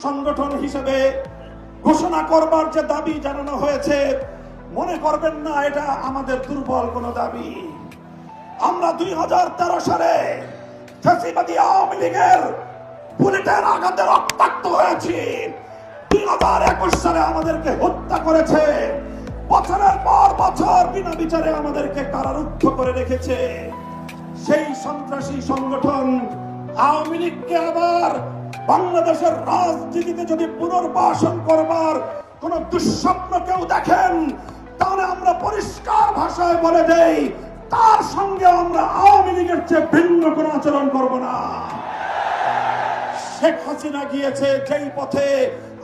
সংগঠন হিসেবে ঘোষণা করবার যে দাবি জানানো হয়েছে, মনে করবেন না এটা আমাদের দুর্বল কোনো দাবি। আমরা 2013 সালে ফ্যাসিবাদী আওয়ামী লীগের বুলেটের আঘাতে রক্তাক্ত হয়েছি। 2021 সালে আমাদেরকে হত্যা করেছে, বছরের পর বছর বিনা বিচারে আমাদেরকে কারারুদ্ধ করে রেখেছে। সেই সন্ত্রাসী সংগঠন আওয়ামী লীগকে আবার বাংলাদেশের রাজনীতিতে যদি পুনর্বাসন করবার কোন দুঃস্বপ্ন কেউ দেখেন, তাহলে আমরা পরিষ্কার ভাষায় বলে দেই, তার সঙ্গে আমরা আওয়ামী লীগের চেয়ে ভিন্ন কোন আচরণ করব না। শেখ হাসিনা গিয়েছে যেই পথে,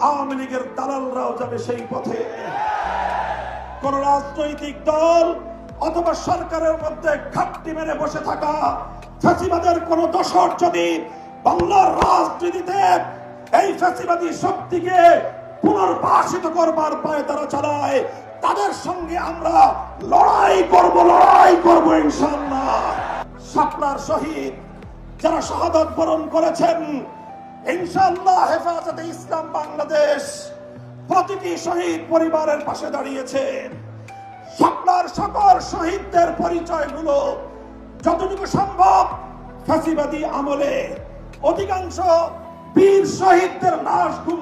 আওয়ামী লীগের দালালরাও যাবে সেই পথে। কোন রাজনৈতিক দল অথবা সরকারের মধ্যে ঘাপটি মেরে বসে থাকা ফ্যাসিবাদের কোন দোসর যদি বাংলার রাজনীতিতে এই ফ্যাসিবাদী শক্তিকে পুনর্বাসিত করবার পায়ে তারা চালায়, তাদের সঙ্গে আমরা লড়াই করব ইনশাআল্লাহ। শাপলার শহীদ যারা শাহাদাত বরণ করেছেন, ইনশাআল্লাহ হেফাজতে ইসলাম বাংলাদেশ প্রতিটি শহীদ পরিবারের পাশে দাঁড়িয়েছে। শাপলার সকল শহীদদের পরিচয়গুলো যতটুকু সম্ভব ফ্যাসিবাদী আমলে অধিকাংশ বীর শহীদদের লাশ গুম